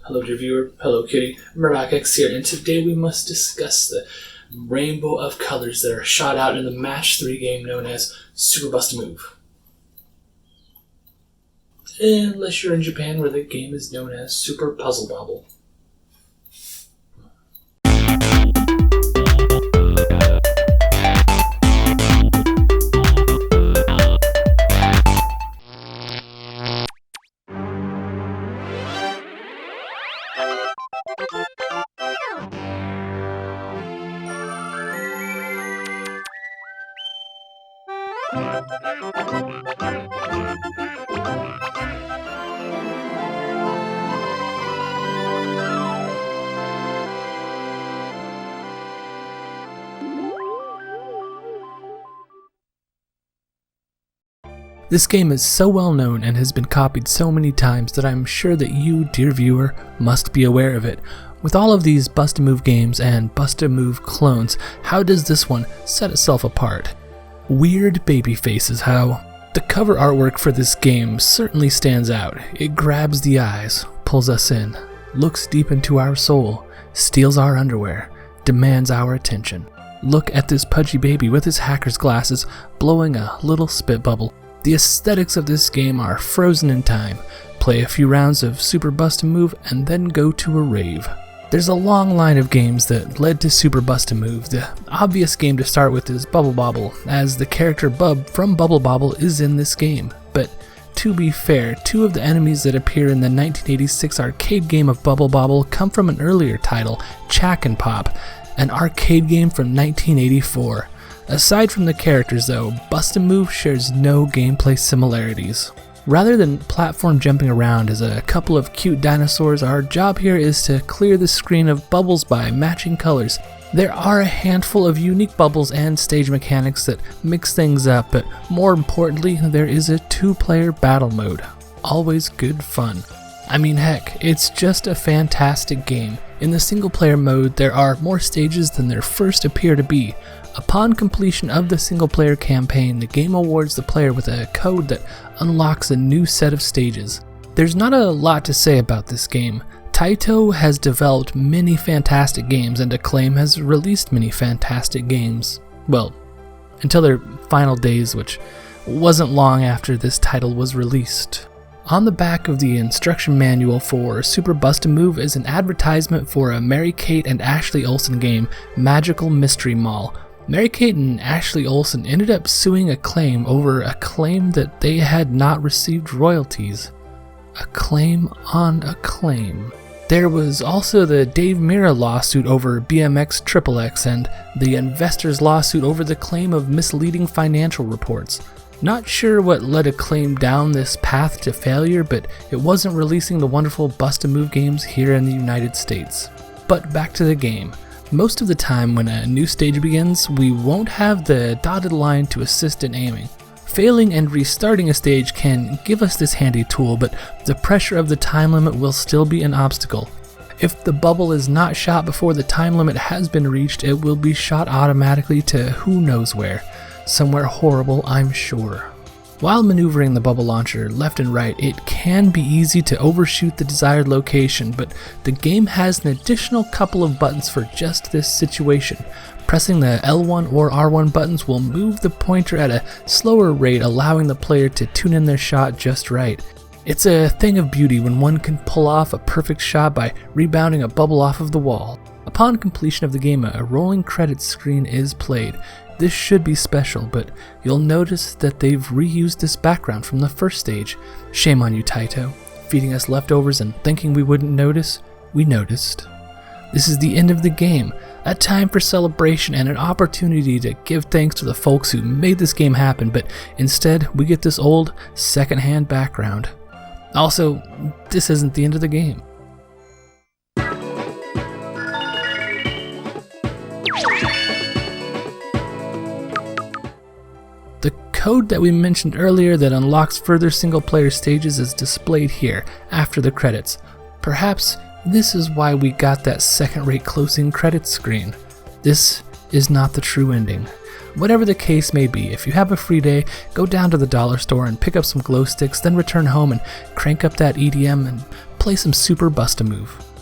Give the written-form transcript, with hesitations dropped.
Hello dear viewer, hello kitty, Murdoch here, and today we must discuss the rainbow of colors that are shot out in the Match 3 game known as Super Bust-A-Move. Unless you're in Japan where the game is known as Super Puzzle Bobble. This game is so well known and has been copied so many times that I'm sure that you, dear viewer, must be aware of it. With all of these Bust-A-Move games and Bust-A-Move clones, how does this one set itself apart? Weird baby faces, how? The cover artwork for this game certainly stands out. It grabs the eyes, pulls us in, looks deep into our soul, steals our underwear, demands our attention. Look at this pudgy baby with his hacker's glasses blowing a little spit bubble. The aesthetics of this game are frozen in time. Play a few rounds of Super Bust-A-Move and then go to a rave. There's a long line of games that led to Super Bust-A-Move. The obvious game to start with is Bubble Bobble, as the character Bub from Bubble Bobble is in this game. But to be fair, two of the enemies that appear in the 1986 arcade game of Bubble Bobble come from an earlier title, Chack and Pop, an arcade game from 1984. Aside from the characters though, Bust-A-Move shares no gameplay similarities. Rather than platform jumping around as a couple of cute dinosaurs, our job here is to clear the screen of bubbles by matching colors. There are a handful of unique bubbles and stage mechanics that mix things up, but more importantly, there is a two-player battle mode. Always good fun. I mean heck, it's just a fantastic game. In the single-player mode, there are more stages than there first appear to be. Upon completion of the single-player campaign, the game awards the player with a code that unlocks a new set of stages. There's not a lot to say about this game. Taito has developed many fantastic games, and Acclaim has released many fantastic games. Well, until their final days, which wasn't long after this title was released. On the back of the instruction manual for Super Bust-A-Move is an advertisement for a Mary-Kate and Ashley Olsen game, Magical Mystery Mall. Mary-Kate and Ashley Olsen ended up suing Acclaim over a claim that they had not received royalties. A claim on a claim. There was also the Dave Mirra lawsuit over BMX XXX and the investors' lawsuit over the claim of misleading financial reports. Not sure what led Acclaim down this path to failure, but it wasn't releasing the wonderful Bust-A-Move games here in the United States. But back to the game. Most of the time when a new stage begins, we won't have the dotted line to assist in aiming. Failing and restarting a stage can give us this handy tool, but the pressure of the time limit will still be an obstacle. If the bubble is not shot before the time limit has been reached, it will be shot automatically to who knows where. Somewhere horrible, I'm sure. While maneuvering the bubble launcher left and right, it can be easy to overshoot the desired location, but the game has an additional couple of buttons for just this situation. Pressing the L1 or R1 buttons will move the pointer at a slower rate, allowing the player to tune in their shot just right. It's a thing of beauty when one can pull off a perfect shot by rebounding a bubble off of the wall. Upon completion of the game, a rolling credits screen is played. This should be special, but you'll notice that they've reused this background from the first stage. Shame on you, Taito. Feeding us leftovers and thinking we wouldn't notice? We noticed. This is the end of the game, a time for celebration and an opportunity to give thanks to the folks who made this game happen, but instead we get this old, secondhand background. Also, this isn't the end of the game. The code that we mentioned earlier that unlocks further single-player stages is displayed here, after the credits. Perhaps this is why we got that second-rate closing credits screen. This is not the true ending. Whatever the case may be, if you have a free day, go down to the dollar store and pick up some glow sticks, then return home and crank up that EDM and play some Super Bust-A-Move.